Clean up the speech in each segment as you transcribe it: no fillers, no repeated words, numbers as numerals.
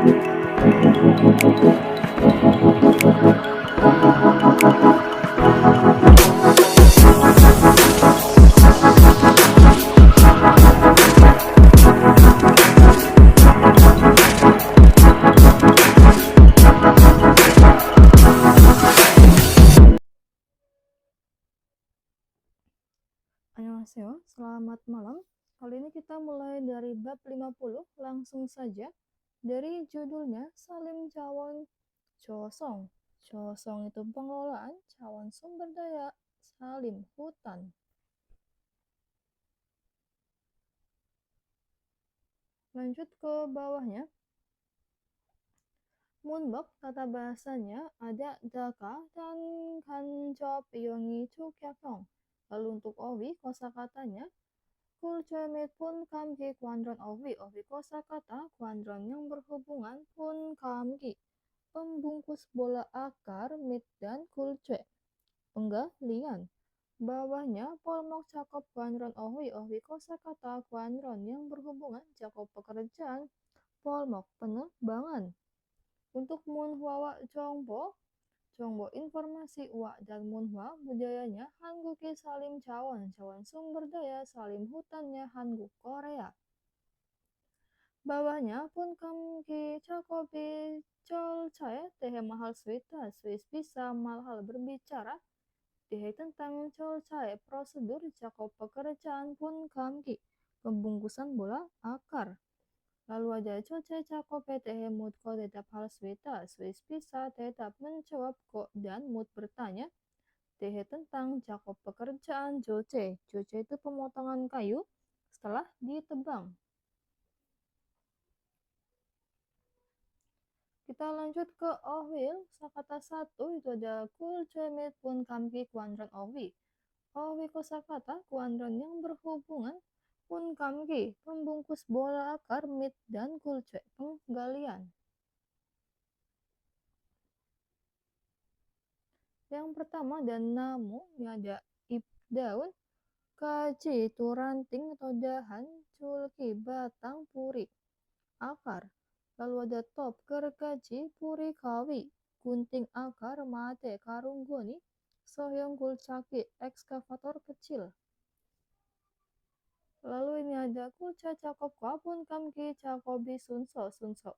Annyeonghaseyo, selamat malam. Kali ini kita mulai dari bab 50, langsung saja. Dari judulnya, Salim Cawon Chosong. Chosong itu pengelolaan, Cawon sumber daya, Salim hutan. Lanjut ke bawahnya. Munbok tata bahasanya ada daka dan kanjop yongi cukyakong. Lalu untuk owi kosakatanya Kulcemit pun kamki kuadran ovi kosakata kuadran yang berhubungan pun kamki pembungkus bola akar mit dan kulce penggalian bawahnya polmok cakop kuadran ovi kosakata kuadran yang berhubungan cakop pekerjaan polmok penerbangan untuk munhwawa Congbo informasi Wa dan Munhwa budayanya Hangguki Salim Cawon sumber daya Salim hutannya Hanguk Korea. Bawahnya pun kamki cakopi colcae tehe mahal swita Swiss bisa malhal berbicara tehe tentang colcae prosedur cakop pekerjaan pun kamki pembungkusan bola akar. Lalu ada coce cakop tehe mut ko tetap hal swita Swiss bisa tetap menjawab kok dan mut bertanya tehe tentang cakop pekerjaan joce. Joce itu pemotongan kayu setelah ditebang. Kita lanjut ke ohwil. Sakata 1 itu ada kulcemit pun kamki kuadran owi. Owi kosakata kuadran yang berhubungan pun kamki pembungkus bola akar mit dan kulce penggalian. Yang pertama dan namu ini ada daun, kaji itu ranting atau dahan, culki batang puri, akar. Lalu ada top gergaji puri kawi, gunting akar mate karunggoni, sohyong kulcaki ekskavator kecil. Lalu ini ada kulca cakop pun kamki cakobi sunso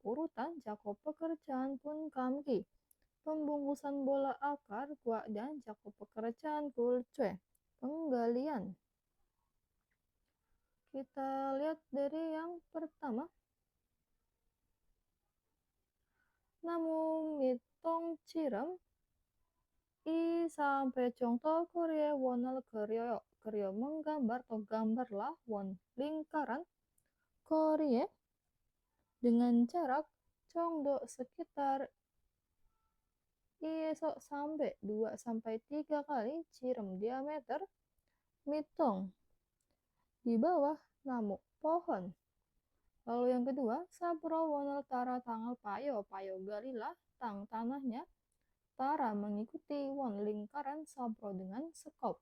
urutan cakop pekerjaan pun kamki. Pembungkusan bola akar, kuak dan cakop pekerjaan kulce. Penggalian. Kita lihat dari yang pertama. Namun mitong ciram I sampai contoh Korea wonal Korea menggambar atau gambarlah won lingkaran Korea dengan jarak congdo sekitar esok sampai 2-3 kali ciram diameter mitong di bawah namuk pohon. Lalu yang kedua, sapro wonal tara tanggal payo galilah tang tanahnya tara mengikuti won lingkaran sapro dengan sekop.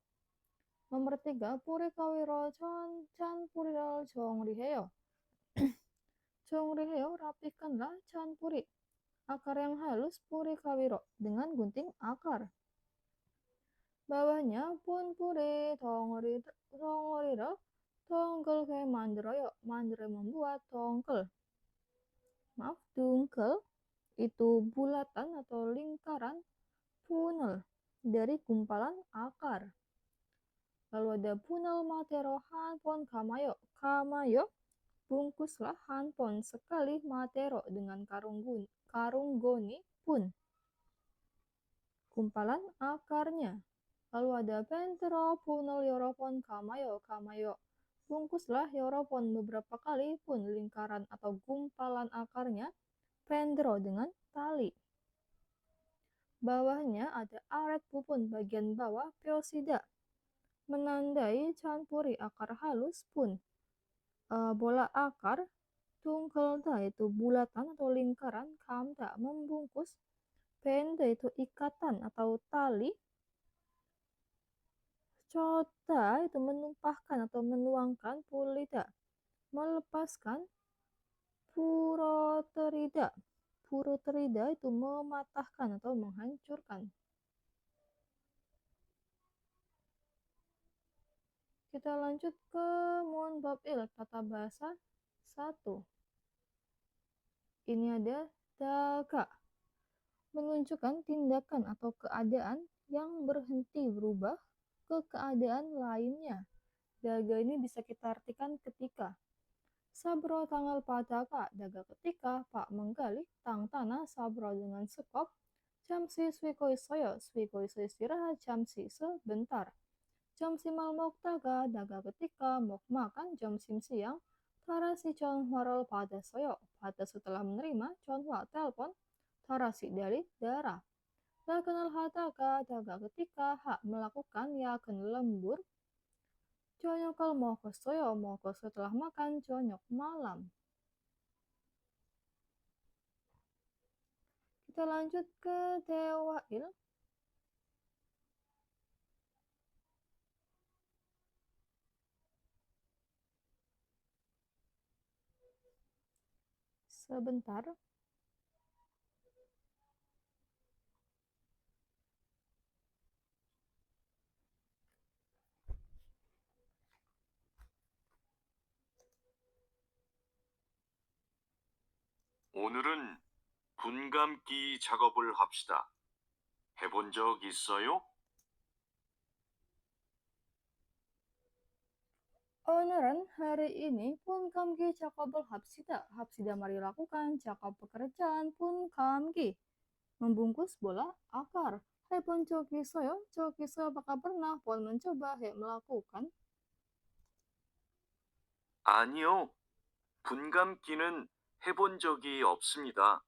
Nomor 3, puri kawiro can purirol jong riheo. Jong riheo rapihkanlah can puri. Akar yang halus puri kawiro dengan gunting akar. Bawahnya pun puri tongoriro tongkel ke mandroyo membuat tongkel. Maaf, dungkel itu bulatan atau lingkaran punel dari gumpalan akar. Lalu ada punel matero hanpon kamayo bungkuslah hanpon sekali matero dengan karunggoni pun gumpalan akarnya. Lalu ada pentero punel yoropon kamayo bungkuslah yoropon beberapa kali pun lingkaran atau gumpalan akarnya pendro dengan tali. Bawahnya ada aret pupun bagian bawah piosida menandai campuri akar halus pun bola akar tungkelda itu bulatan atau lingkaran kamda membungkus penda itu ikatan atau tali cota itu menumpahkan atau menuangkan pulida melepaskan Puroterida. Puroterida itu mematahkan atau menghancurkan. Kita lanjut ke Munbabil, tata bahasa 1. Ini ada daga. Menunjukkan tindakan atau keadaan yang berhenti berubah ke keadaan lainnya. Daga ini bisa kita artikan ketika. Sabro tanggal padaka, daga ketika, pak menggali, tang tanah, sabro dengan sekop, jam si swikoi soyo istirahat, jam si sebentar. Jam simal mok daga ketika, mok makan, jam sim siang, tarasi John waral pada soyo, pada setelah menerima, John wa telpon, tarasi dari darah. Kenal hataka, daga ketika, hak melakukan, ya akan lembur, Jonyokal moko soyo, moko setelah makan, jonyok malam. Kita lanjut ke Dewail. Sebentar. 오늘은 분감기 작업을 합시다. 해본 적 있어요? Oneran hari ini pun kamki cakobel hapsida. Hapsida mari lakukan cakap pekerjaan pun kamki. Membungkus bola akar. Hai pun coki soyo apakah pernah pun mencoba melakukan? 아니요. 분감기는 해본 적이 없습니다.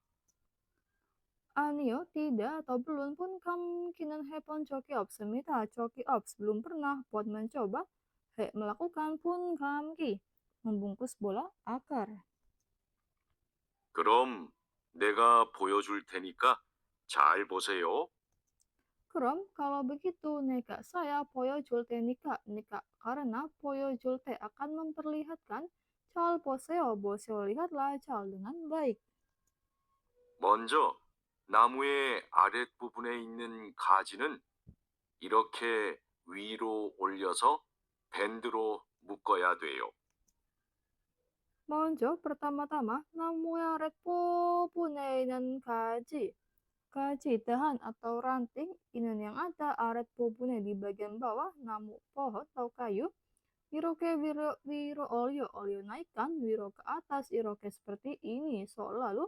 Anio tidak atau belum pun kemungkinan hepon coki opsemita coki ops belum pernah buat mencoba melakukan pun kamki membungkus bola akar. 그럼 내가 보여줄 테니까 잘 보세요. Krom kalau begitu neka saya poyo julte nika karena poyo julte akan memperlihatkan cal poseo boseo lihatlah cal dengan baik. 먼저 나무의 아랫부분에 있는 가지는 이렇게 위로 올려서 밴드로 묶어야 돼요. Monjo pertama-tama namuya red pupunenan kaji. Kaji dahan atau ranting inan yang ada aret popune di bagian bawah namu pohon atau kayu. Wiroke wiro olio naikkan wiro ke atas iroke seperti ini. So lalu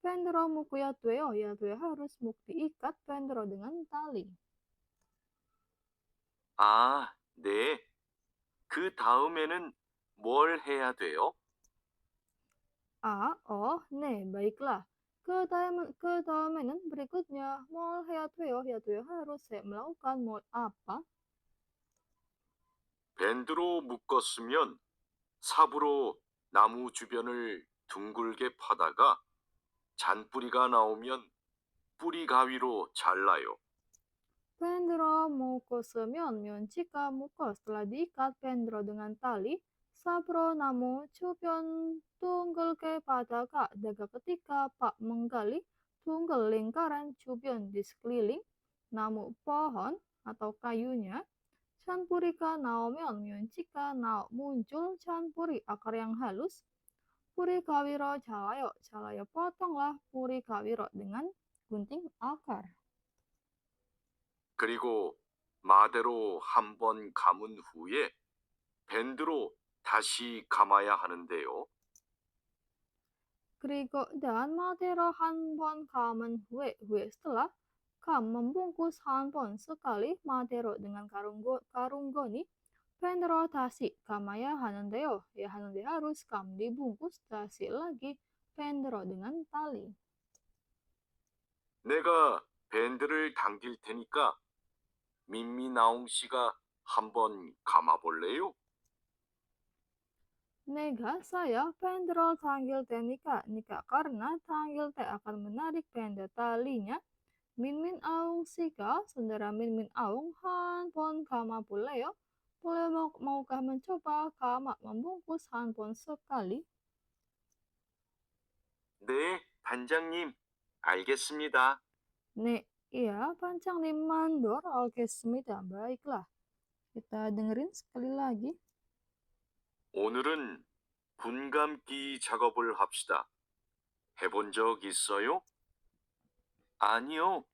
pendro mukuya tueo ya tueo harus mukti ikat pendro dengan tali. 아, 네. 그 다음에는 뭘 해야 돼요? Oh, baiklah. Kedalaman berikutnya, mol ya tueo harus melakukan mol apa? 밴드로 묶었으면 삽으로 나무 주변을 둥글게 파다가 잔뿌리가 나오면 뿌리 가위로 잘라요. Pendro muko semyon jika muko setelah diikat pendro dengan tali, sapro namu cupyon tunggal ke padaka daga ketika pak menggali tunggal lingkaran cupyon di sekeliling namu pohon atau kayunya, canpurika naomyon jika nao muncul canpuri akar yang halus, puri kawiro calayo potonglah puri kawiro dengan gunting akar. 그리고 마대로 한 번 감은 후에 밴드로 다시 감아야 하는데요. Kerigo dan matero hanpon kamen hue setelah kam membungkus hanpon sekali matero dengan karunggoni pendero tasi kamaya hanandeo ya hanande harus kam dibungkus tasi lagi pendero dengan tali. 내가 밴드를 당길 테니까 민미나옹 씨가 한번 감아볼래요? Nega saya pendero tanggil nika karena tanggil te akan menarik pendek talinya. Min min aung sika saudara min min aung hanpon kama puleo boleh ya. Maukah mencoba kama membungkus handphone sekali? 네, 반장님. 알겠습니다. Nek, iya, pancang di mandor alkesmita. Baiklah, kita dengerin sekali lagi. 오늘은 분감기 작업을 합시다. 해본 적 있어요? 아니요.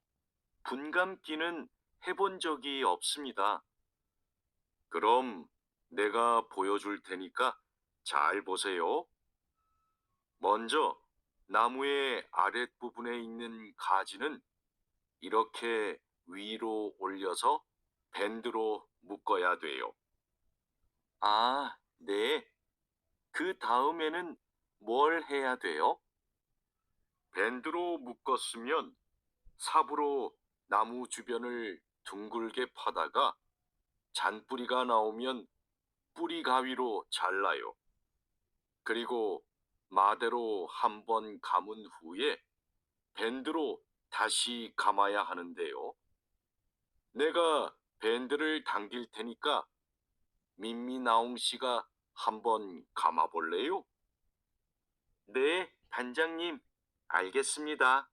분감기는 해본 적이 없습니다. 그럼 내가 보여줄 테니까 잘 보세요. 먼저 나무의 아랫부분에 있는 가지는 이렇게 위로 올려서 밴드로 묶어야 돼요. 아, 네. 그 다음에는 뭘 해야 돼요? 밴드로 묶었으면 삽으로 나무 주변을 둥글게 파다가 잔뿌리가 나오면 뿌리 가위로 잘라요. 그리고 마대로 한 번 감은 후에 밴드로 다시 감아야 하는데요. 내가 밴드를 당길 테니까 민미나옹 씨가 한번 감아볼래요? 네, 반장님. 알겠습니다.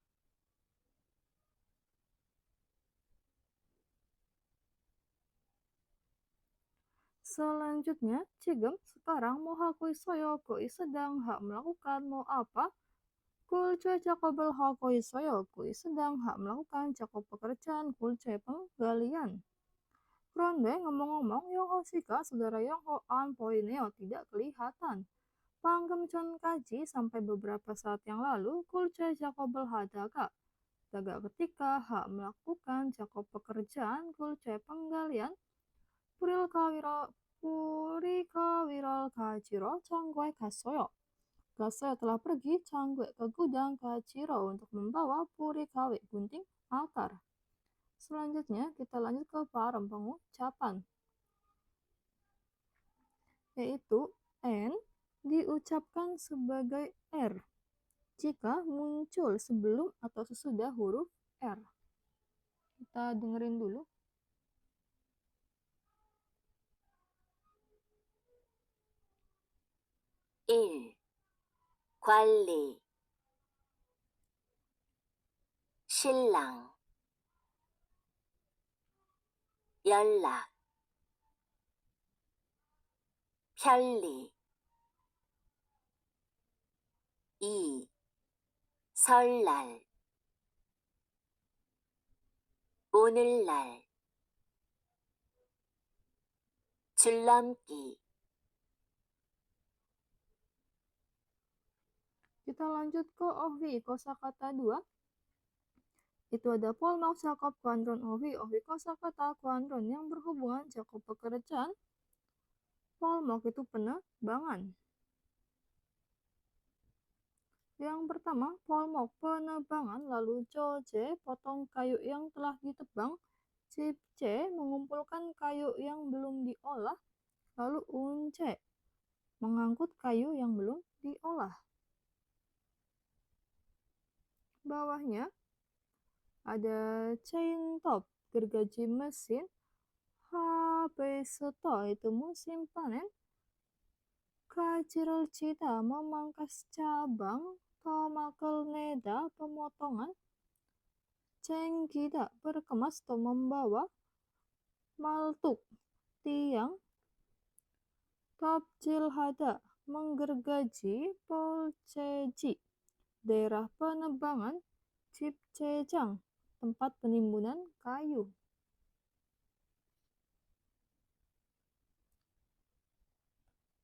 Selanjutnya, Cigem sekarang mau hakui soyo kui sedang hak melakukan mau apa? Kulce cakobel hakui soyo kui sedang hak melakukan cakup pekerjaan kulce penggalian. Ronde ngomong-ngomong, Yongho Shika, saudara Yongho An Poineo tidak kelihatan. Panggem Chon Kaji sampai beberapa saat yang lalu, Kulce Jacobel Hadaga. Daga ketika hak melakukan cakup pekerjaan Kulce penggalian, Purika Wiral Kajiro Canggue Kasoyo. Kasoyo telah pergi Canggue ke gudang Kajiro untuk membawa Purikawi gunting akar. Selanjutnya kita lanjut ke parem pengucapan, yaitu N diucapkan sebagai R jika muncul sebelum atau sesudah huruf R. Kita dengerin dulu. 일, 관리, 신랑, 연락, 편리, 2, 설날, 오늘날, 줄넘기, Kita lanjut ke Ohwi kosakata 2. Itu ada polmak cakap kuadron Ohwi kosakata kuadron yang berhubungan cakup pekerjaan. Polmak itu penebangan. Yang pertama, polmok penebangan, lalu Joje potong kayu yang telah ditebang, Cipce mengumpulkan kayu yang belum diolah, lalu Unce mengangkut kayu yang belum diolah. Bawahnya ada chain top, gergaji mesin, HP seto itu musim panen, Kajiral cita memangkas cabang, Tomakel neda pemotongan, Cengkida berkemas atau membawa, Maltuk tiang, Top Jilhada menggergaji, Polceji daerah penebangan, Cipcejang tempat penimbunan kayu.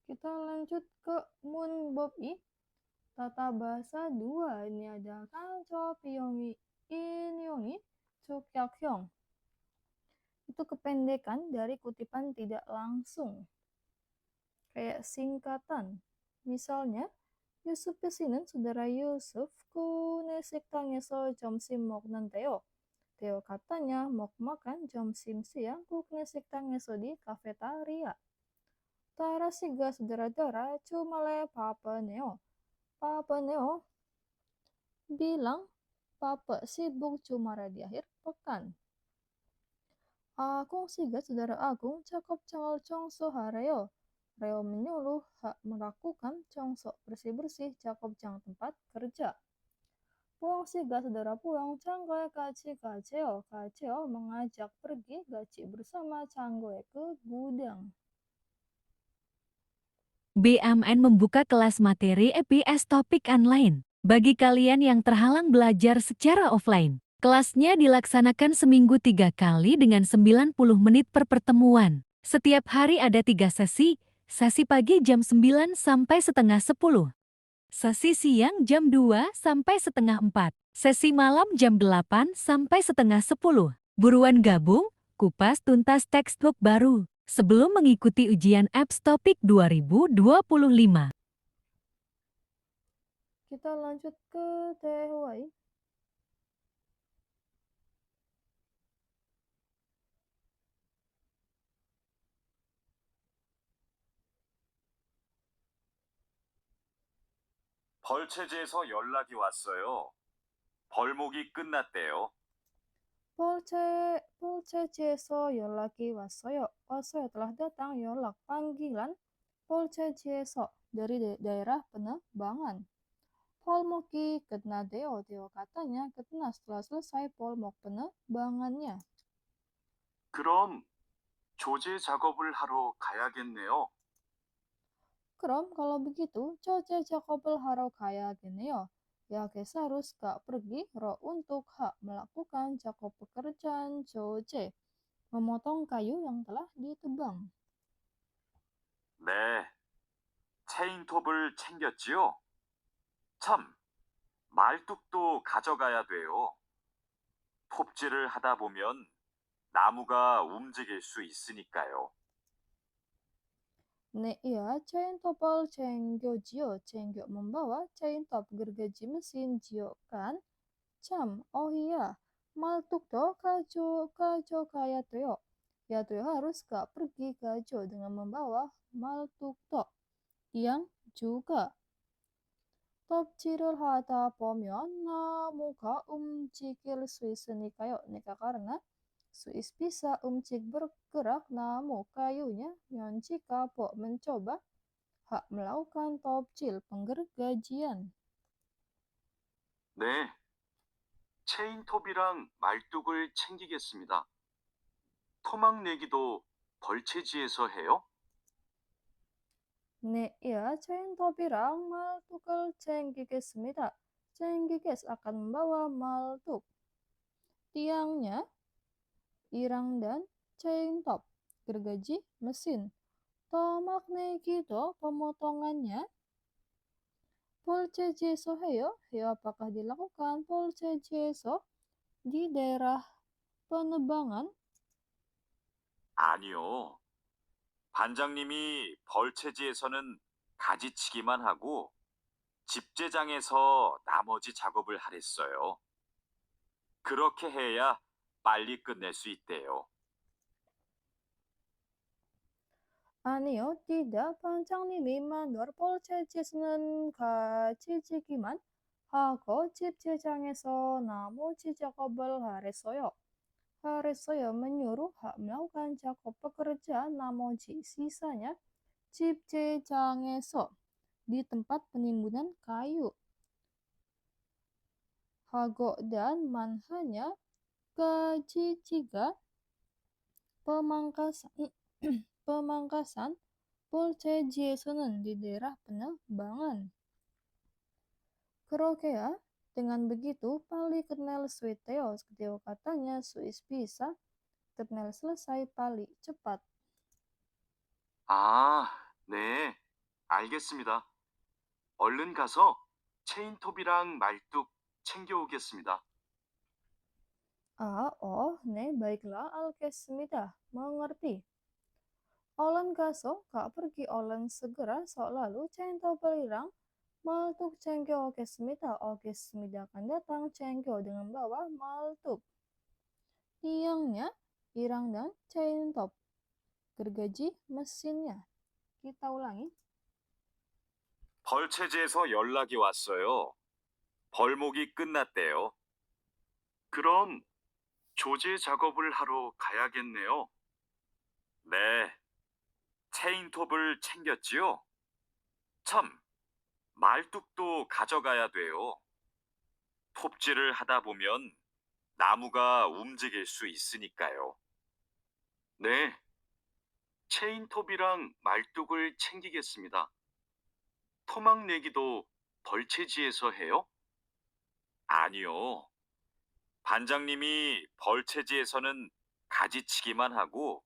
Kita lanjut ke Munbobi, tata bahasa 2. Ini ada Kanco Piyongi Inyongi Cukyakhyong. Itu kependekan dari kutipan tidak langsung, kayak singkatan. Misalnya, Yusuf Pesinen, saudara Yusuf, kunesik tangeso jomsim mok nanteo. Teo katanya mau makan jomsim siang, kunesik tangeso di kafetaria. Tara siga saudara-saudara cumale Papa Neo. Papa Neo bilang Papa sibuk cuma di akhir pekan. Akung siga saudara Agung cakap cangal cong sohareo. Reo menyuruh Hak melakukan congso bersih-bersih Jakobjang tempat kerja. Puang si ga saudara Puang Canggoe Kaceo mengajak pergi Gaci bersama Canggoe ke gudang. BMN membuka kelas materi EPS topik online. Bagi kalian yang terhalang belajar secara offline, kelasnya dilaksanakan seminggu 3 kali dengan 90 menit per pertemuan. Setiap hari ada 3 sesi pagi jam 9 sampai setengah 10. Sesi siang jam 2 sampai setengah 4. Sesi malam jam 8 sampai setengah 10. Buruan gabung, kupas tuntas textbook baru sebelum mengikuti ujian EPS Topik 2025. Kita lanjut ke Tehuai. 벌채지에서 연락이 왔어요. 벌목이 끝났대요. Polceji에서 연락이 왔어요. telah datang 연락 panggilan Polceji에서 dari daerah penerbangan. Polmoki 끝나대요. Deo katanya ketna setelah selesai polmok penerbangannya. 그럼 조제 작업을 하러 가야겠네요. Krom kalau begitu, Coce Jakobel haro kaya geneo. Ya harus gak pergi ro untuk hak melakukan Jakob pekerjaan Coce. Memotong kayu yang telah ditebang. 네, 체인톱을 챙겼지요? 참, 말뚝도 가져가야 돼요. 톱질을 하다 보면 나무가 움직일 수 있으니까요. Ne iya, chain topal cenggo jio, cenggo membawa chain top gergaji mesin jio kan? Cam, oh iya, maltuk to kajo kaya toyo. Ya toyo harus gak pergi kajo dengan membawa maltuk to. Yang juga. 톱질을 하다 보면 나무가 움직일 수 있으니까요. Nika karena Suis bisa bergerak namun kayunya yang jika po mencoba hak melakukan topcil penggergajian. 네, 체인톱이랑 말뚝을 챙기겠습니다. 토막 내기도 벌채지에서 해요? Ne, ya, chain topirang maltukal cenggiges입니다. Cenggiges akan membawa maltuk. Tiangnya, irang dan chain top. Gergaji mesin. Tomak negido pemotongannya. Polcejeso heyo, apakah dilakukan polcejeso di daerah penebangan? 아니요. 반장님이 벌채지에서는 가지치기만 하고 집제장에서 나머지 작업을 하랬어요. 그렇게 해야 빨리 끝낼 수 있대요. 아니요, tidak. 반장님이 mandor polcejeso는 가지치기만 하고 집제장에서 나머지 작업을 하랬어요. menyuruh hak melakukan Jakob pekerjaan namoji sisanya 집제장에서 di tempat penimbunan kayu. Hago dan manhanya gaji pemangkasan polcejeso는 di daerah penerbangan. Kerokea dengan begitu pali kenal suiteo ketika katanya Suis bisa kenal selesai pali cepat. 아, 네. 알겠습니다. 얼른 가서 체인톱이랑 말뚝 챙겨오겠습니다. Ne, baiklah, alkesmida, mengerti. Olan gaso, kak pergi olan segera, lalu cento pelirang, maltuk cengkeo okesmida akan datang cengkeo dengan bawa maltuk. Tiangnya, irang dan chain top. Gergaji mesinnya. Kita ulangi. 벌채지에서 연락이 왔어요. 벌목이 끝났대요. 그럼 조제 작업을 하러 가야겠네요. 네, 체인톱을 챙겼지요? 참, 말뚝도 가져가야 돼요. 톱질을 하다 보면 나무가 움직일 수 있으니까요. 네, 체인톱이랑 말뚝을 챙기겠습니다. 토막 내기도 벌채지에서 해요? 아니요. 반장님이 벌채지에서는 가지치기만 하고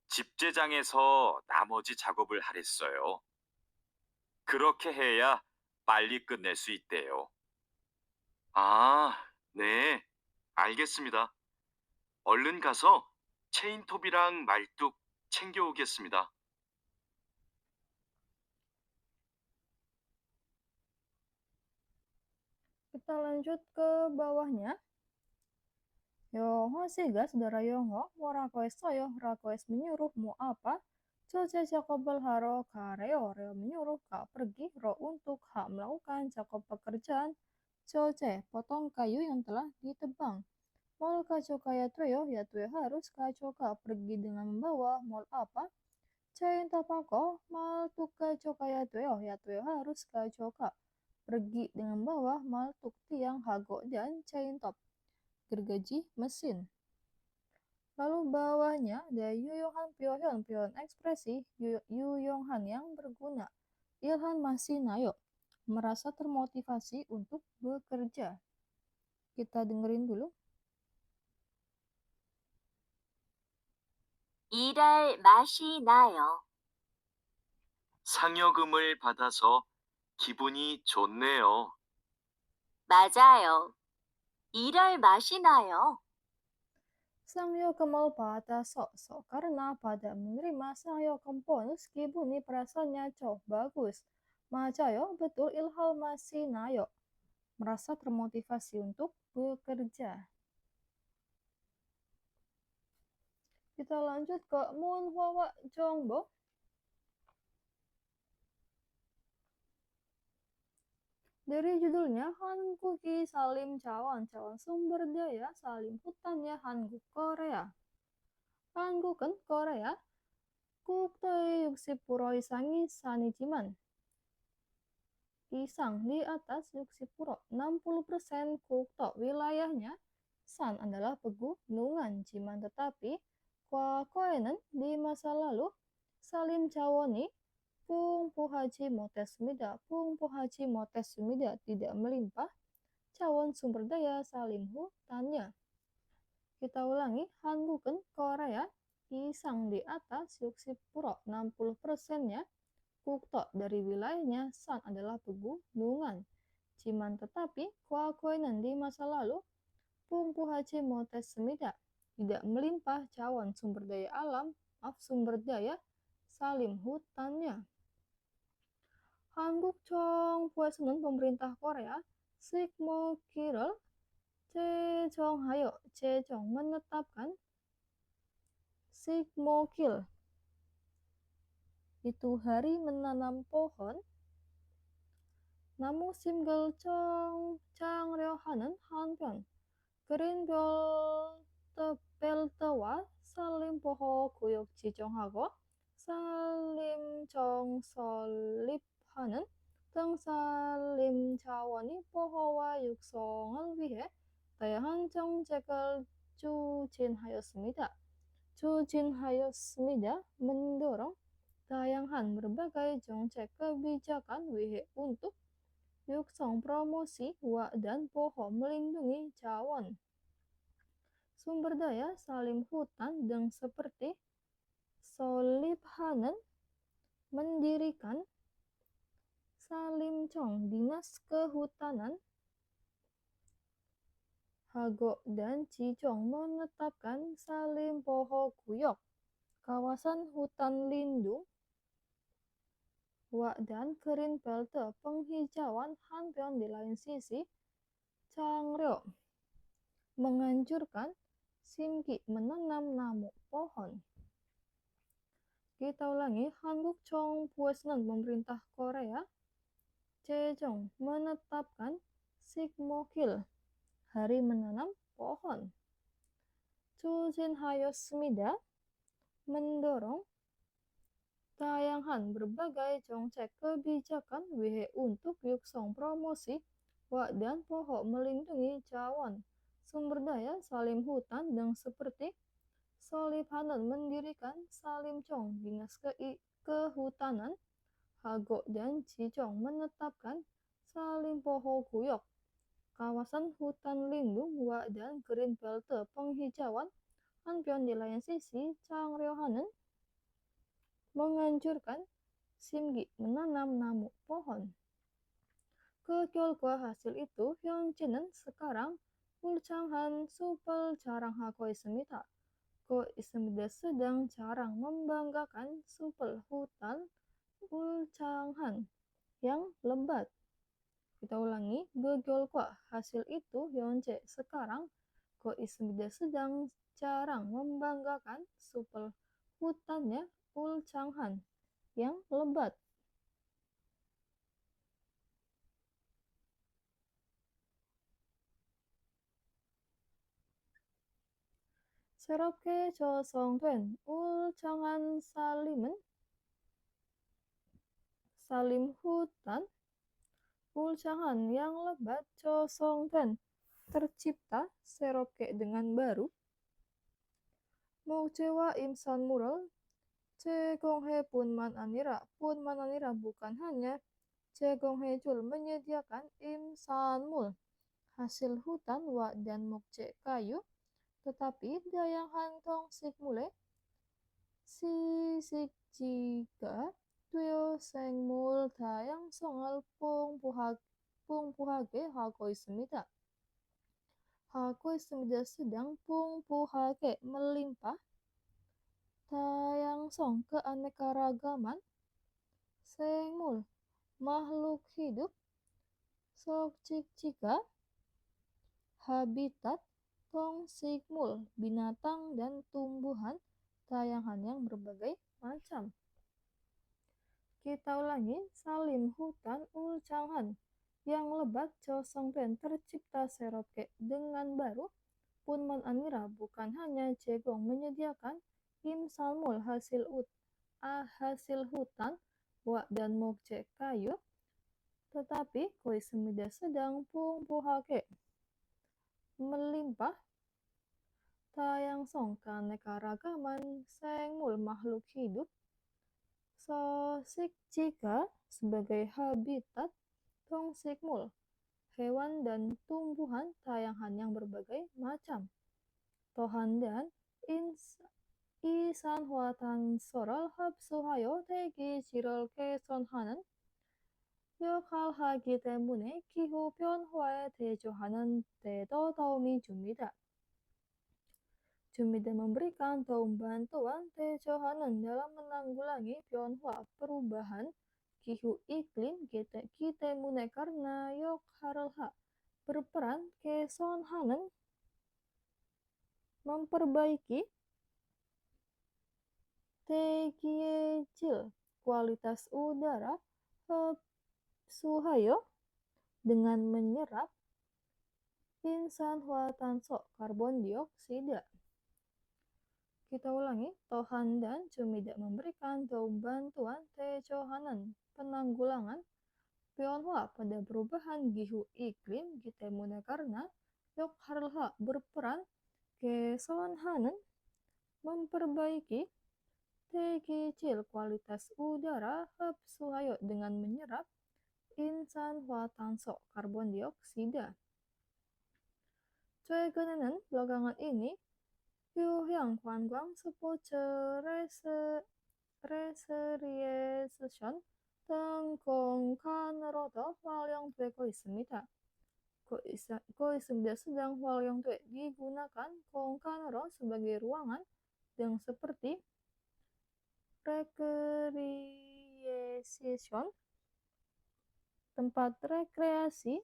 집제장에서 나머지 작업을 하랬어요. 그렇게 해야 빨리 끝낼 수 있대요. 아, 네, 알겠습니다. 얼른 가서 체인톱이랑 말뚝 챙겨오겠습니다. Kita lanjut ke bawahnya. Yongho siga saudara Yongho, mau rakoes soyo, rakoes menyuruh mau apa? Coce Cakobel haro kareo, reo menyuruh kak pergi, ro untuk hak melakukan cakop pekerjaan. Coce, potong kayu yang telah ditebang. Mol kaco kaya treo, ya tue harus kaco kak pergi dengan membawa mol apa? Cain tapako, mal tuk kaco kaya treo, ya tue harus kaco kak pergi dengan membawa mal tuk tiang hago dan cain top gergaji mesin. Lalu bawahnya ada Yuyonghan Pyohyun, Pyohyun ekspresi Yuyonghan yang berguna. Ilhan masih nayo, merasa termotivasi untuk bekerja. Kita dengerin dulu. 일할 맛이 나요. 상여금을 받아서 기분이 좋네요. 맞아요. 일할 맛이 나요. Sangyo kemal pada sok karena pada menerima Sangyo bonus kibuni perasaannya bagus. Macayo betul ilhal masih nayo, merasa termotivasi untuk bekerja. Kita lanjut ke Moon Hwa Jongbo. Dari judulnya, Hanguki Salim Cawan sumber daya Salim hutannya Hanguk Korea. Hangguken Korea, Kuktoe Yuksipuro Isangi Sanijiman. Isang di atas Yuksipuro, 60% Kukto wilayahnya San adalah pegunungan Jiman, tetapi Koenen di masa lalu Salim Cawoni Pung Puhaji Motes Sumida tidak melimpah Cawon sumber daya Salim hutannya. Kita ulangi, Hanguken Korea Isang di atas Yuksipuro 60%-nya Kukto dari wilayahnya San adalah pegunungan Jiman, tetapi Koenen di masa lalu Pung Puhaji Motes Sumida tidak melimpah Cawon sumber daya Salim hutannya. Hanguk Chong Puesunun pemerintah Korea, Sikmo Kirel, Chejong Hayo, Chejong menetapkan Sikmo Kil, itu hari menanam pohon. Namu Simgel Chong Chang Ryo Hanen Hanpyeon, Green Beltewa Salim Poho Kuyok Jijong Hago, Salim Chong Solip 하는 등살림 차원이 포호와 육성을 위해 다양한 정책을 추진하였습니다. mendorong dayangan berbagai 정책 kebijakan 위해 untuk 육성 promosi dan poho melindungi cawan sumber daya salim hutan dan seperti Soliphanen mendirikan Salim Chong, Dinas Kehutanan, Hago dan Cicong menetapkan Salim Poho Kuyok, kawasan hutan lindung, dan Green Belt, penghijauan Hanpyeon di lain sisi, Changryo, menganjurkan Simki menanam namu pohon. Kita ulangi, Hanguk Chong Puesnan pemerintah Korea, Chejong menetapkan Sikmokil, hari menanam pohon. 추진하였습니다, mendorong Tayangan berbagai congcek kebijakan wihe untuk yuksong promosi wak dan pohok melindungi cawan sumber daya salim hutan dan seperti Solipanan mendirikan Salim Chong Dinas Kehutanan, Hago dan Cicong menetapkan Salim Poho Kuyok, kawasan hutan lindung Wa dan Green Belt penghijauan Anpion di lain sisi Changryohanen menganjurkan Simgi menanam namu pohon. Kekyolkwa hasil itu Hyunchinen sekarang Ulchanghan Supel Carang Hakoi Semita. Ko Ismida sedang jarang membanggakan supel hutan Ulchanghan yang lebat. Kita ulangi, Gegyolkwa hasil itu Hyunche sekarang Ko Ismida sedang jarang membanggakan supel hutannya Ulchanghan yang lebat. 새롭게 조성된 울창한 salim hutan ulchangan yang lebat 조성된 tercipta 새롭게 dengan baru 목재와 임산물을 제공해뿐만 아니라 bukan hanya 제공해줄 menyediakan 임산물 hasil hutan wa dan mokce kayu tetapi dayang hantong sikmule si jika tuyo 생물 다양성을 풍부하게 하고 있습니다. sedang 풍부하게 melimpah 다양성 keanekaragaman 생물 makhluk hidup sokcik-cika habitat tongsikmul binatang dan tumbuhan tayangan yang berbagai macam. Kita ulangi, salim hutan ulchangan yang lebat josongpen tercipta seropke dengan baru punman anira bukan hanya jegong menyediakan imsalmul hasil hutan wa dan mokce kayu tetapi koi semida sedang pungpuhake melimpah tayangsong keanekaragaman sengmul makhluk hidup sosik jika sebagai habitat tongsikmul hewan dan tumbuhan tayangan yang berbagai macam tohan dan 이산화탄 소를 흡수하여 대기 질을 개선하는 역할하기 때문에 기후 변화에 대처하는 데도 도움이 줍니다. memberikan bantuan 대처하는 dalam menanggulangi 변화 perubahan 기후 iklim ki 때문에 karena 역할을 berperan 개선하는 memperbaiki 대기의 질 kualitas udara 흡수하여 dengan menyerap 인산화탄소 karbon dioksida. Kita ulangi, Tohan dan Jumida memberikan bantuan 대처하는 penanggulangan 변화 pada perubahan gihu iklim 때문에 karena 역할을 berperan 개선하는 memperbaiki 대기질 kualitas udara 흡수하여 dengan menyerap 인산화탄소 karbon dioksida. 최근에는 belakangan ini 휴양 관광 스포츠 레크리에이션 등 공간으로도 활용되고 있습니다. 있습니다. sedang 활용돼 digunakan 공간으로 sebagai ruangan yang seperti recreation tempat rekreasi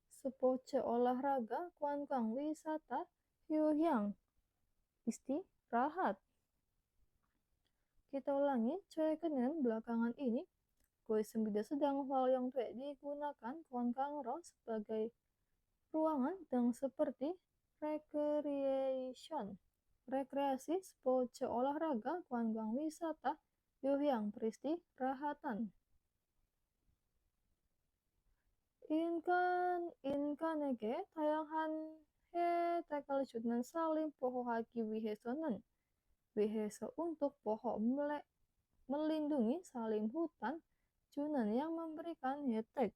스포츠 olahraga 관광 wisata 휴양 istirahat. Kita ulangi, 최근에는 belakangan ini 고있습니다. sedang 활용돼 digunakan 관광으로 sebagai ruangan yang seperti recreation rekreasi, sport olahraga, 관광 wisata, Yuhyang peristirahatan. Inkan에게 다양한 혜택을 주는 살림 보호하기 위해서는 위해서 untuk pohon melindungi salim hutan junan yang memberikan 혜택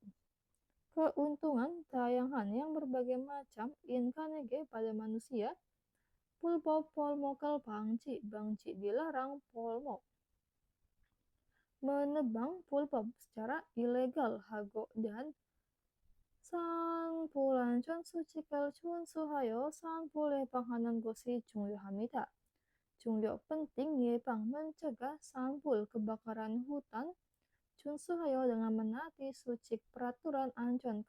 keuntungan tayangan yang berbagai macam inkan에게 pada manusia 불법 polmokal bangci dilarang polmok menebang 불법 secara ilegal hago dan 산불안전 수칙을 준수하여 산불 예방하는 것이 중요합니다. 중요 penting 예방 mencegah 산불 kebakaran hutan 준수하여 dengan menaati sucik peraturan anjuran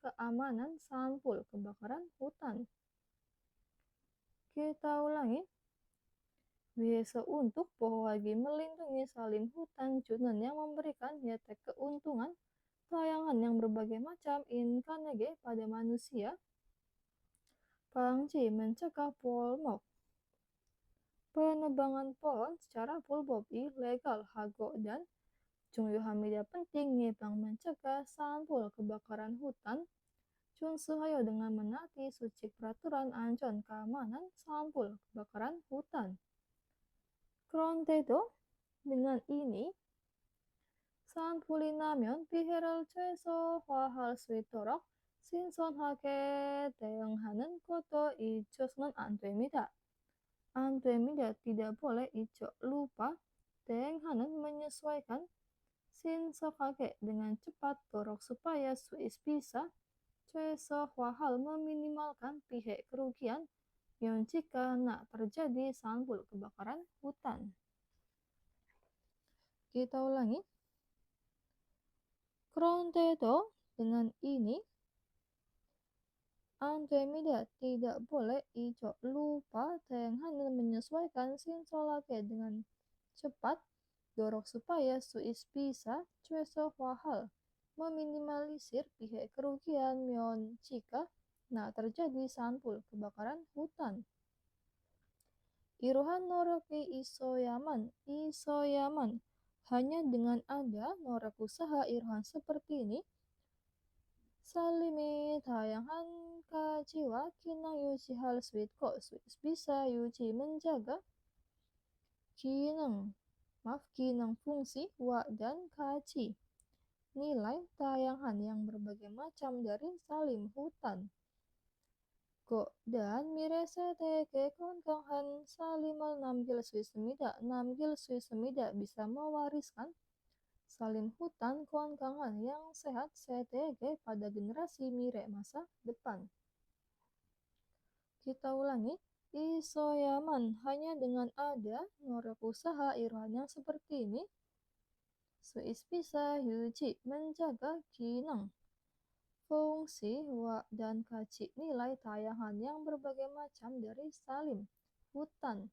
keamanan 산불 kebakaran hutan. Kita ulangi. Biasa untuk bohwagi melindungi salim hutan junan yang memberikan 혜택 keuntungan tayangan yang berbagai macam inkan에게 pada manusia. Bangci mencegah polmok. Penebangan pohon secara 불법 ilegal hago dan 중요합니다 penting 예방 mencegah 산불 kebakaran hutan 준수하여 dengan menaati sucik peraturan anjuran keamanan 산불 kebakaran hutan. 그런데도 dengan ini 산불이 나면 피해를 최소화할 수 있도록 신선하게 대응하는 것도 잊어서는 안 됩니다. 안 됩니다. Tidak boleh 잊어 lupa 대응하는 menyesuaikan 신속하게 dengan cepat dorong supaya suis bisa 최소화할 meminimalkan pihak kerugian yang jika nak terjadi 산불 kebakaran hutan. Kita ulangi. 그런데도 dengan ini 안 됩니다. Tidak boleh 잊어 lupa 대응하는 menyesuaikan 신속하게 dengan cepat dorong supaya suis bisa 최소화할 meminimalisir pihak kerugian 면 jika nak terjadi 산불 kebakaran hutan. 이러한 노력이 있어야만 hanya dengan ada norak usaha irohan seperti ini 살림이 다양한 가지와 기능 유지할 수 있고 bisa yuji menjaga 기능 fungsi wa dan kaji nilai tayangan yang berbagai macam dari salim hutan. Dan mireseteke konkongan salim을 남길 수 있습니다. Bisa mewariskan salim hutan konkongan yang sehat seteke pada generasi mire masa depan. Kita ulangi. Isoyaman hanya dengan ada norak usaha irohan yang seperti ini. Suis bisa yuji menjaga kinang fungsi wa dan kaji nilai tayangan yang berbagai macam dari salim hutan.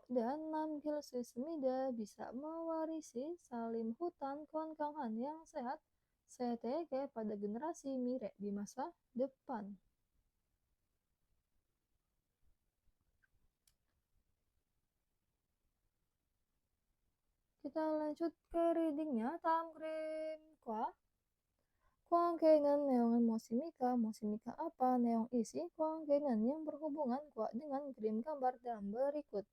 Dan namgil suismida bisa mewarisi salim hutan konkongan yang sehat seteke pada generasi mire di masa depan. Kita lanjut ke readingnya. 다음 그림과 관계는 내용은 무엇입니까? apa? 내용 isi 관계는 yang berhubungan dengan krim gambar dalam berikut.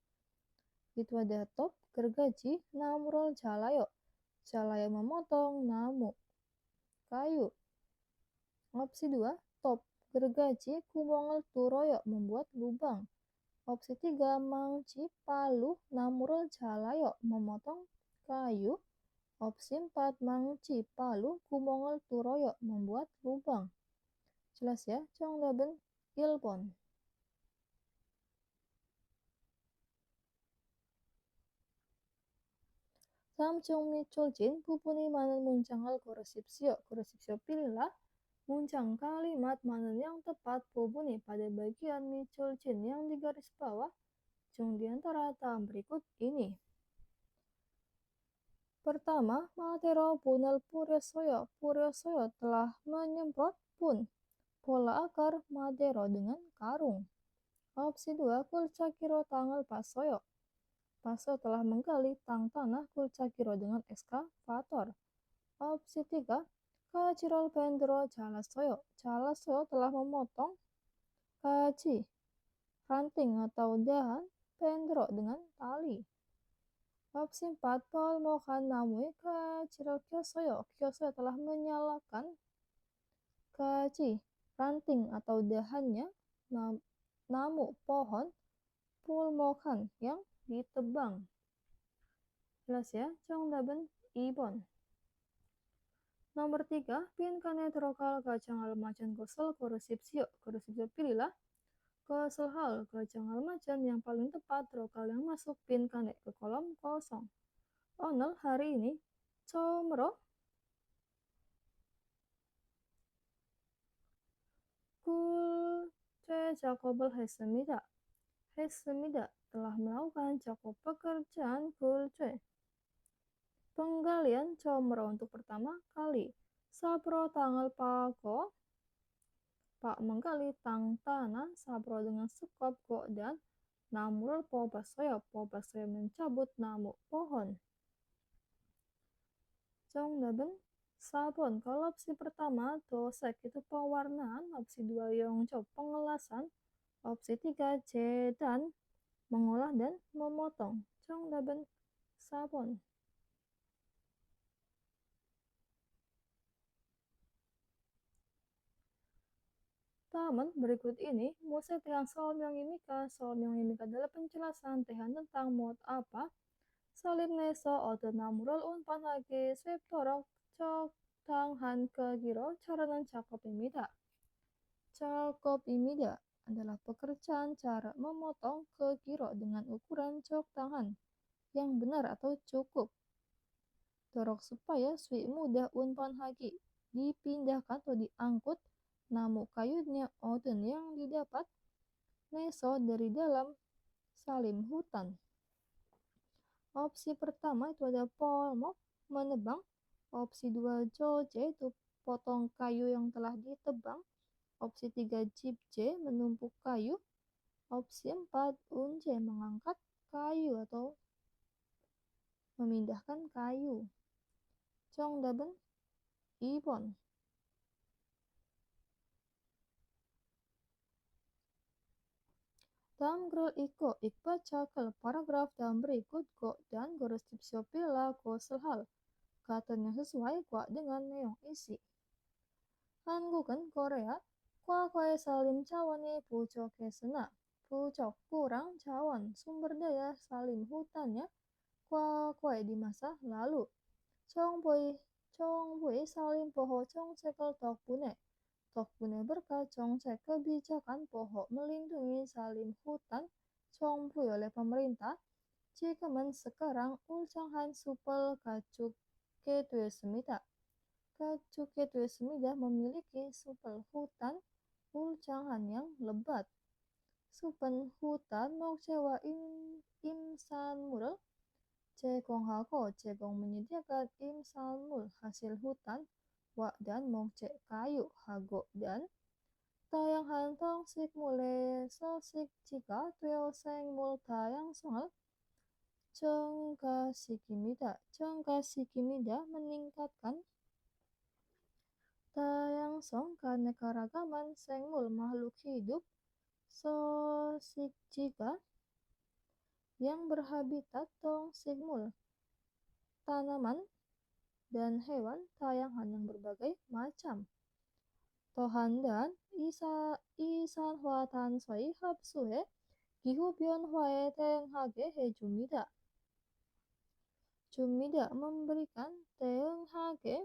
Itu ada top, gergaji, namural jalayo. Jalayo memotong namu, kayu. Opsi 2, top, gergaji, kumongal turoyo, membuat lubang. Opsi 3, mangci, palu, namural jalayo, memotong kayu. Opsi 4, mangci, palu, kumongal turoyo, membuat lubang. Jelas ya? 정답은 1번. 다음 중 밑줄진 부분이 많은 문장을 고르십시오. Pilihlah 문장 kalimat mana yang tepat bu분이 pada bagian 밑줄진 yang di garis bawah 중 di antara dalam berikut ini. Pertama, Matero bunal puresoyo telah menyemprot pun pola akar Matero dengan karung. Opsi 2, kulcakiro tanggal pasoyo. Paso telah menggali tang tanah Kulcagiro dengan ekskavator. Opsi 3, Kajirol Bendro Jalasoyo. Jalasoyo telah memotong kaji, ranting atau dahan Bendro dengan tali. Opsi 4, Paul Mohan Namui Kajirol Kyosoyo. Kyosoyo telah menyalakan kaji, ranting atau dahannya namu pohon pulmokan yang ditebang. Jelas ya, Chongdaben Ibon. Nomor 3, Pinkanet Rokal Kajangal Macan Gosel Korusipsio. Korusipsio pilihlah Goselhal Kajangal Macan yang paling tepat rokal yang masuk Pinkanet ke kolom kosong. Onel hari ini Comro Kulce Jakobel Hesemida. Hesemida telah melakukan cakup pekerjaan Kulce. Penggalian Comro untuk pertama kali. Sapro tanggal Pako. Pak menggali tang tanah Sapro dengan sekop go dan namurul Pobasoyo. Pobasoyo mencabut namu pohon. Chongdaben sabon. Kalau opsi pertama dosek itu pewarnaan. Opsi 2 yongjo pengelasan. Opsi 3 jedan mengolah dan memotong. Chongdaben sabon. Taman berikut ini, musik Tehan Solmyongimika. Solmyongimika adalah penjelasan Tehan tentang mod apa. Salim Neso Oto Namurol Unpan Hagi Swiptorok Cok Tanghan Kegiro Caranan Cakopimida. Cakopimida adalah pekerjaan cara memotong kegiro dengan ukuran cok tangan yang benar atau cukup. Dorok supaya swi mudah unpan hagi dipindahkan atau diangkut namu kayunya oden yang didapat neso dari dalam salim hutan. Opsi pertama itu ada polmok menebang. Opsi 2 joje itu potong kayu yang telah ditebang. Opsi 3 jipje menumpuk kayu. Opsi 4 unje mengangkat kayu atau memindahkan kayu. Chongdaben Ibon. Dalam grel iko ikba cakal paragraf dalam berikut go dan gorostipsio pila go selhal. Katan yang sesuai kuat dengan neong isi. Hangukan Korea, kwa kue salim cawani pucok kesena. Pucok kurang cawan, sumber daya salim hutannya kwa kue di masa lalu. Chongbui salim poho chongsekel tokbune. Tokbune berkat chongsek kebijakan poho melindungi salim hutan Chongbui oleh pemerintah. Jika sekarang ulcanghan supel kacuk ketue semita. Kacuk ketue semida memiliki supel hutan ulcanghan yang lebat. Supen hutan mau cewa imsan mul. Cekong hako, cekong menyediakan imsan mul hasil hutan. Wak dan mongcek kayu hago dan tayang hantong sik mule so sik jika tuyo seng mul tayang songal cengka sikimida meningkatkan tayang song keanekaragaman seng mul makhluk hidup so sik jika yang berhabitat tong sik mul tanaman dan hewan tayangan yang berbagai macam. Tohan dan isan hua tan soi hap suhe gihu bion huae teng hage he jumida. Jumida memberikan teng hage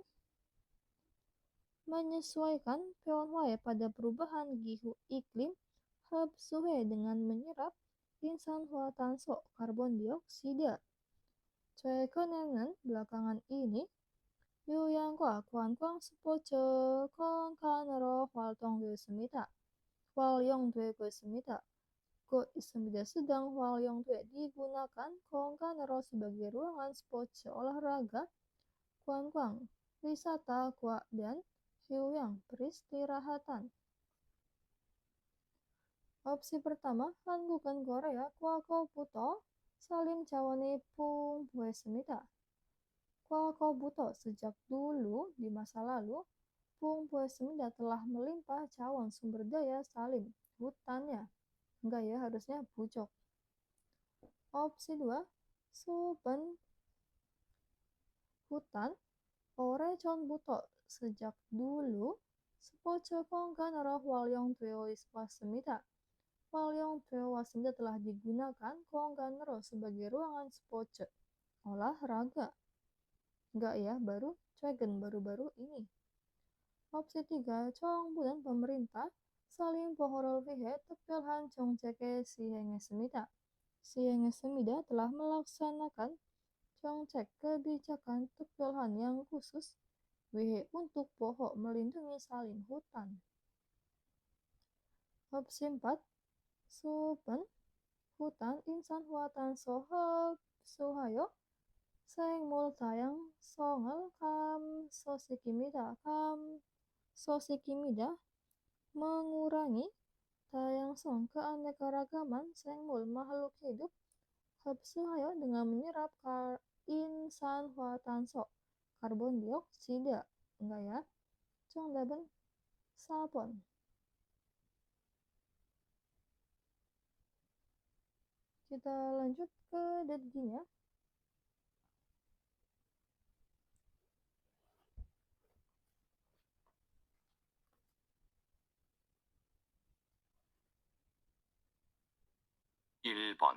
menyesuaikan pion huae pada perubahan gihu iklim hap suhe dengan menyerap insan hua tan so karbon dioksida. Coy konengan belakangan ini yu yang kwa kuan kuang sepoce kong kanero wal tong due semita. Wal yong due kue semita. Ko semida sedang wal yong due digunakan kong kanero sebagai ruangan sepoce olahraga kuan kuang wisata kwa dan hiu yang peristirahatan. Opsi pertama, Hangukan Korea kwa ko puto Salim jawani pung puesmita. Kwa kau buto sejak dulu di masa lalu, pung puesmita telah melimpah cawan sumber daya Salim, hutannya. Enggak ya, harusnya bucok. Opsi 2, suben hutan, ore con buto sejak dulu, sepoce pongkan roh walyong tueo iswasemita. Walyong tueo wasemita telah digunakan kongkan roh sebagai ruangan sepoce. Olahraga. Enggak ya, baru Dragon baru-baru ini. Opsi 3, Chong bulan pemerintah saling pohorol vihe tepelhan Chong ceke si henge semita. Si henge semida telah melaksanakan Chong cek kebijakan tepelhan yang khusus wihe untuk pohon melindungi salin hutan. Opsi 4, Suben hutan insan huatan sohab suhayo Seng mul tayang songel kam sosikimida mengurangi tayang song keanekaragaman seng mul makhluk hidup habsuhayo dengan menyerap insan huatan so karbon dioksida. Enggak ya, cong daben sapon. Kita lanjut ke dedinya. (1번)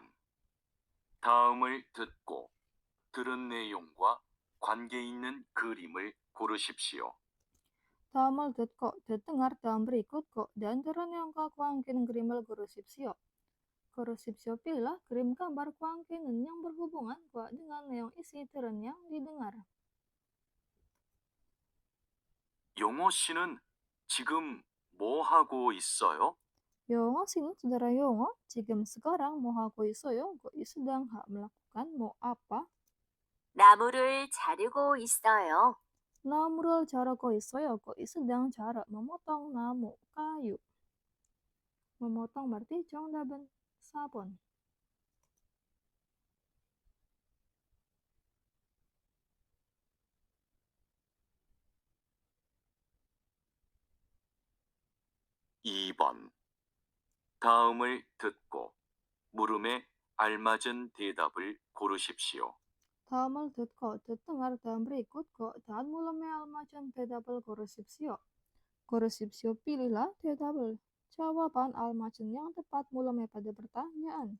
다음을 듣고 들은 내용과 관계 있는 그림을 고르십시오. Tamal kok dengar dalam berikut kok dan terang yang kuangkin grimel korupsio. Korupsio pilihlah krim gambar kuangkinin yang berhubungan kok dengan yang isi terang yang didengar. 용호 씨는 지금 뭐 하고 있어요? Yongo sini saudara Yongo, 지금 sekarang mau hago isoyo, kok sedang melakukan mau apa? 나무를 자르고 있어요. Namural cara kok isoyo, kok sedang cara memotong namu kayu. Memotong berarti jong daben sabon. (2번) 다음을 듣고 물음에 알맞은 대답을 고르십시오. Tamal kok dengar dalam berikut kok dan mulai almacan tedabel korupsio. Korupsio pilihlah tedabel. Jawaban almacan yang tepat mulai pada pertanyaan.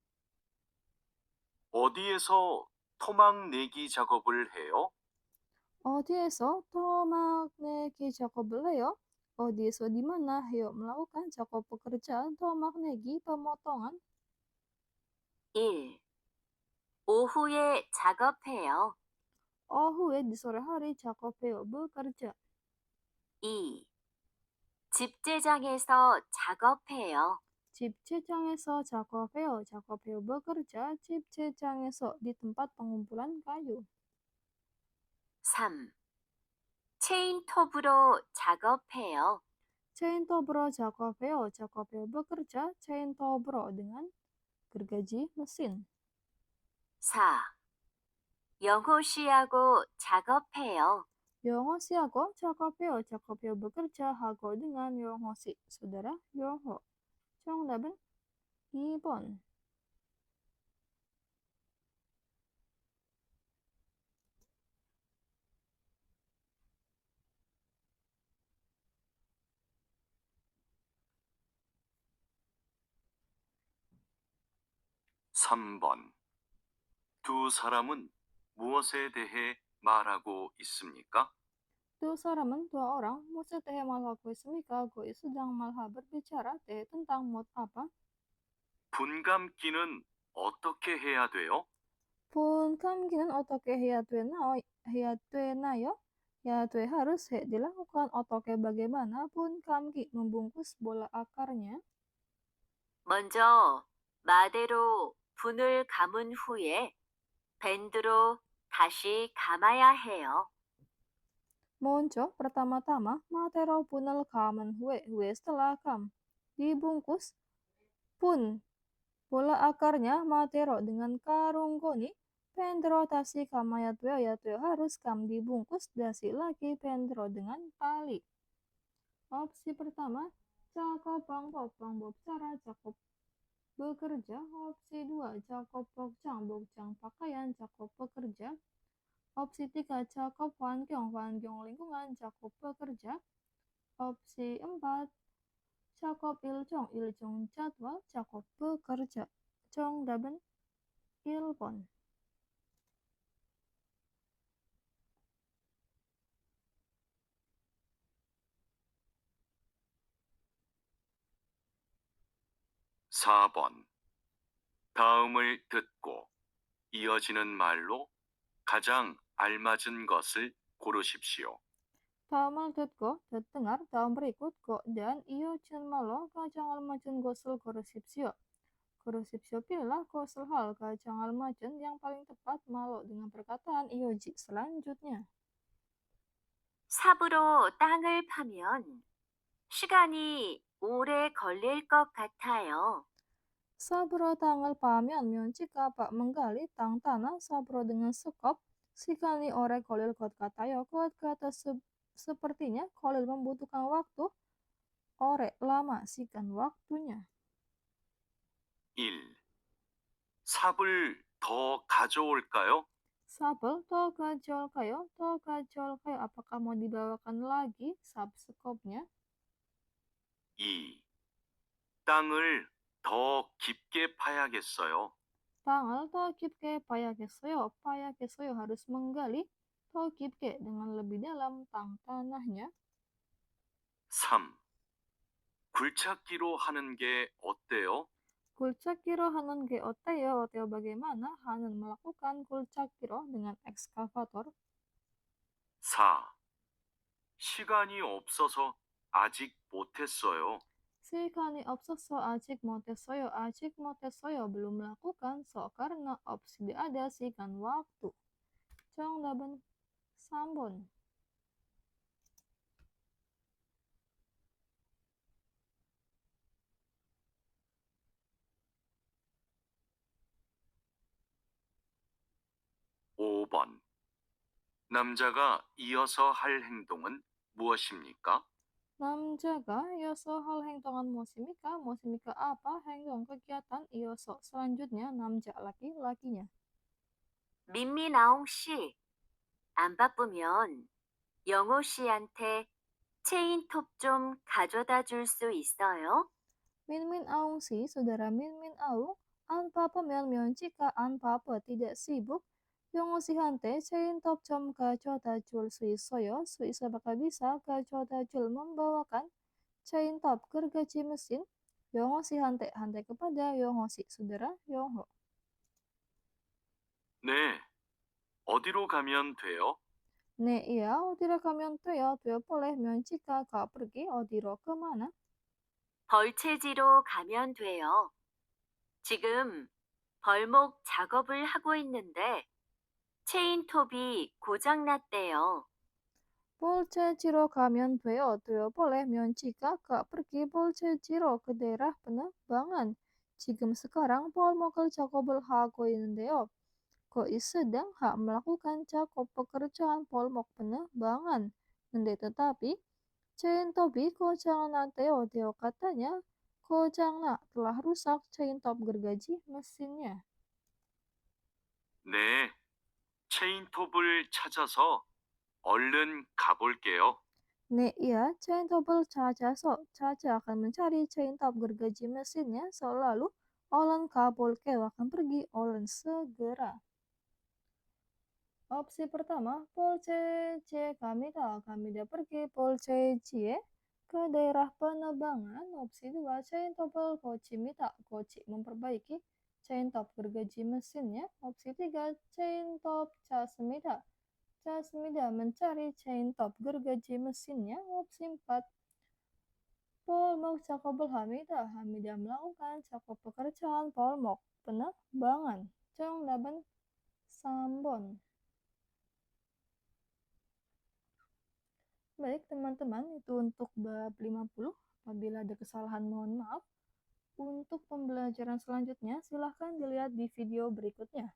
어디에서 토막 내기 작업을 해요? 어디에서 토막 내기 작업을 해요? 어디에서 di mana Heo melakukan 작업 pekerjaan tomak negi pemotongan? 1. 오후에 작업해요. 오후에 di sore hari 작업해요. bekerja. 2. 집제장에서 작업해요. 집제장에서 작업해요. 작업해요. bekerja. 집제장에서 di tempat pengumpulan kayu. 3. 체인톱으로 작업해요. 체인톱으로 작업해요. 작업해요. bekerja. 체인톱으로 dengan gergaji mesin. 4. 영호 씨하고 작업해요. 영호 씨하고 작업해요. 작업해요. bekerja 하고 dengan 영호 씨. saudara 영호. 정답은 2번. (3번) 두 사람은 무엇에 대해 말하고 있습니까? Dua saram은 dua orang, musa teh malhaku ismika, goi sedang malha berbicara teh tentang mod apa? 분감기는 어떻게 해야 돼요? Pun kamkinan otoke hiatue nayo, hiatue harus dilakukan otoke bagaimana pun kamki membungkus bola akarnya. 먼저 마대로 분을 감은 후에 밴드로 다시 감아야 해요. Monco pertama-tama matero punel kamen hue setelah kam dibungkus pun Bola akarnya matero dengan karung koni, pendro tasi kamayat ya tuyo harus kam dibungkus dasi lagi pendro dengan tali. Opsi pertama, cakop bang bob cara cakop bekerja. Opsi 2, cakop bokcang bokcang pakaian cakop bekerja. Opsi 3, cakop wan kyong lingkungan cakop bekerja. Opsi 4, cakop ilcong jadwal cakop bekerja. Cong daben ilpon. 사 번. 다음을 듣고 이어지는 말로 가장 알맞은 것을 고르십시오. Tamal ko, dengar tahun berikut kok dan iyo cun malo kacang almacun gosel korosipsio pilihlah gosel hal kacang almacun yang paling tepat malo dengan perkataan iyoji selanjutnya. 삽으로 땅을 파면 시간이 오래 걸릴 것 같아요. Sabro tanggal pamian jika pak menggali tang tanah sabro dengan sekop sikali ore kolil kot katayo kot kata sepertinya kolil membutuhkan waktu ore lama sikan waktunya. 1. 삽을 더 가져올까요? Sabel to gajol kayo apakah mau dibawakan lagi sab sekopnya? 2. 땅을 더 깊게 파야겠어요. Tanggal to kipke payakesoyo harus menggali to kipke dengan lebih dalam tang tanahnya. 3. 굴착기로 하는 게 어때요? Kulcakiro hanon ge oteo bagaimana Hanon melakukan kulcakiro dengan ekskavator. 4. 시간이 없어서 아직 못했어요. Sikani opsoso ajik motesoyo belum melakukan so karena opsi ada sikan waktu. Cong daben sambon. 오 번. 남자가 이어서 할 행동은 무엇입니까? Namjaga yoso hal hengtongan mosimika apa hengtong kegiatan yoso selanjutnya namja laki-lakinya. 민미나옹 씨, 안 바쁘면 영호 씨한테 체인톱 좀 가져다 줄 수 있어요? Min Aung si, saudara Min Aung, an papa mel jika an papa tidak sibuk, yung usihante chain top jom kaco tajul suisa baka bisa kaco tajul membawakan chain top gergaji mesin, yung hante kepada yung si, saudara Yongho. 네. 어디로 가면 돼요? Ne iya, odiro kamion tuyo boleh jika kau pergi odiro kemana? 벌채지로 가면 돼요. 지금 벌목 작업을 하고 있는데 체인톱이 고장났대요. Bolcejiro kamion tuyo boleh jika kau pergi Bolcejiro ke daerah penerbangan. Jigem sekarang Paul mau kerja kobel hago indeo. Ko sedang hak melakukan cakop pekerjaan polmok penerbangan. Nende tetapi, chain tobi ko jangan nanteo deo katanya, ko jangan telah rusak chain top gergaji mesinnya. 네. 체인톱을 찾아서 얼른 가볼게요. Ne iya, chain topel Caca akan mencari chain top gergaji mesinnya selalu Olen kabul akan pergi Olen segera. Opsi pertama, Polcece Kamida pergi Polcece ke daerah penerbangan. Opsi 2, chain topel Koci memperbaiki chain top gergaji mesinnya. Opsi 3, chain top Casmida mencari chain top gergaji mesinnya. Opsi 4, Polmok Cakobel Hamida melakukan cakop pekerjaan Polmok penerbangan. Cong daben sambon. Baik teman-teman, itu untuk bab 50. Apabila ada kesalahan mohon maaf. Untuk pembelajaran selanjutnya, silahkan dilihat di video berikutnya.